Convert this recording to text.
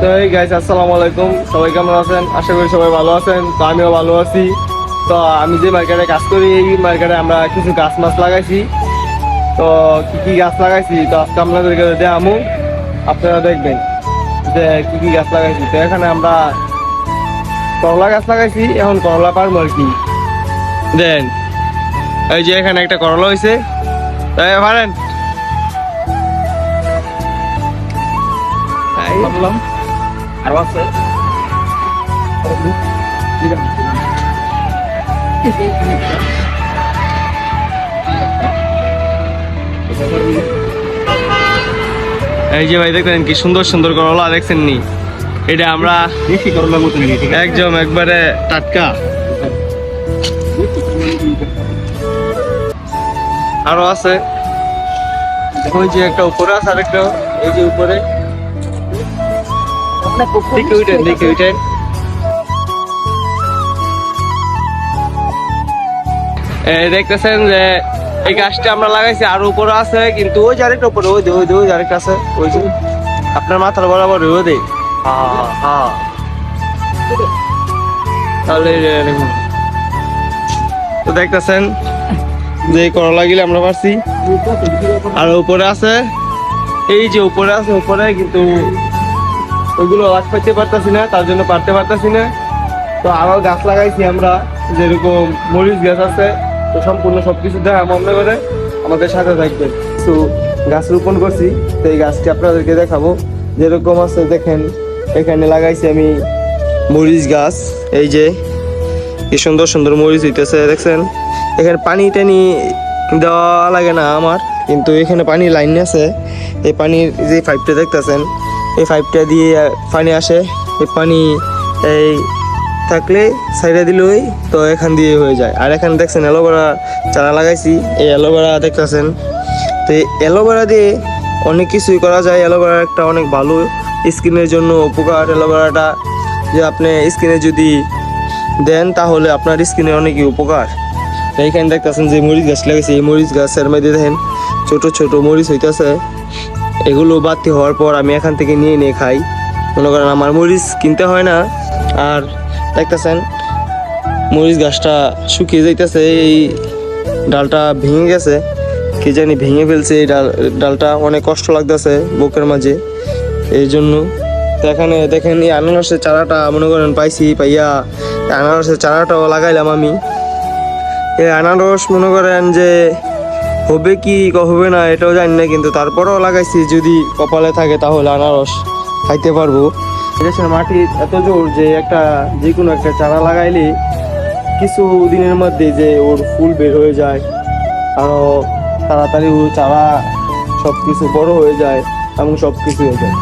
তো এই গাইস, আসসালামু আলাইকুম। সবাই কেমন আছেন? আশা করি সবাই ভালো আছেন। তো আমিও ভালো আছি। তো আমি যে মার্কেটে কাজ করি, এই মার্কেটে আমরা কিছু গাছ মাছ লাগাইছি। তো কি কি গাছ লাগাইছি তো আজকে আপনাদেরকে দেখামু, আপনারা দেখবেন যে কি কি গাছ লাগাইছি। তো এখানে আমরা করলা গাছ লাগাইছি, এখন করলা পারবো আর কি। দেন এই যে এখানে একটা করলা হয়েছে, তাই পারেন ভাবলাম আরো আছে। এই যে ভাই দেখবেন কি সুন্দর সুন্দর করলা দেখছেন নি, এটা আমরা দেশি করলার মতো নিয়ে ঠিক আছে। একদম একবারে টাটকা। আরো আছে, ওই যে একটা উপরে আছে, আরেকটা এই যে উপরে দেখে উঠেন, দেখে উঠেন। দেখতেছেন যে এই গাছটা আমরা লাগাইছি, আর উপরে আছে, কিন্তু ওই যে আরেকটা উপরে, ওই ওই আরেকটা আছে, ওই যে আপনার মাথার বরাবর ওই দে। হ্যাঁ তাহলে তো দেখতেছেন যে করলা গিলে আমরা পারছি, আর উপরে আছে, এই যে উপরে আছে, উপরে কিন্তু ওইগুলো আওয়াজ পাইতে পারতাছি না, তার জন্য পারতে পারতাছি না। তো আরো গাছ লাগাইছি আমরা, যেরকম মরিচ গাছ আছে। তো সম্পূর্ণ সবকিছু দেখা মনে করে আমাদের সাথে থাকবেন। তো গাছ রোপণ করছি, তো এই গাছটি আপনাদেরকে দেখাবো। যেরকম আছে দেখেন, এখানে লাগাইছি আমি মরিচ গাছ। এই যে কি সুন্দর সুন্দর মরিচ হইতেছে দেখছেন। এখানে পানি টানি দেওয়া লাগে না আমার, কিন্তু এখানে পানি লাইন আছে। এই পানির যে পাইপটা দেখতেছেন, এই পাইপটা দিয়ে পানি আসে। এই পানি এই থাকলে সাইডে দিলেই তো এখান দিয়ে হয়ে যায়। আর এখানে দেখছেন অ্যালোভেরা চারা লাগাইছি, এই অ্যালোভেরা দেখতেছেন। তো এই অ্যালোভেরা দিয়ে অনেক কিছুই করা যায়। অ্যালোভেরা একটা অনেক ভালো স্কিনের জন্য উপকার। অ্যালোভেরাটা যে আপনি স্কিনে যদি দেন তাহলে আপনার স্কিনে অনেকই উপকার। তো এইখানে দেখতেছেন যে মরিচ গাছ লাগাইছি, এই মরিচ গাছের মধ্যে দেখেন ছোট ছোট মরিচ হইতেছে। এগুলো বাতি হওয়ার পর আমি এখান থেকে নিয়ে নিয়ে খাই। মনে করেন আমার মরিচ কিনতে হয় না। আর দেখতেছেন মরিচ গাছটা শুকিয়ে যাইতেছে, এই ডালটা ভেঙে গেছে, কি জানি ভেঙে ফেলছে। এই ডালটা অনেক কষ্ট লাগতেছে বুকের মাঝে, এই জন্য। তো এখানে দেখেন এই আনারসের চারাটা মনে করেন পাইছি, পাইয়া আনারসের চারাটাও লাগাইলাম আমি। এই আনারস মনে করেন যে হবে কি হবে না এটাও জানি না, কিন্তু তারপরেও লাগাইছি, যদি কপালে থাকে তাহলে আনারস খাইতে পারবো। দেশের মাটি এত জোর যে একটা যে কোনো একটা চারা লাগাইলে কিছু দিনের মধ্যে যে ওর ফুল বের হয়ে যায়, আরো তাড়াতাড়ি ও চারা সব কিছু বড় হয়ে যায় এবং সব কিছু হয়ে যায়।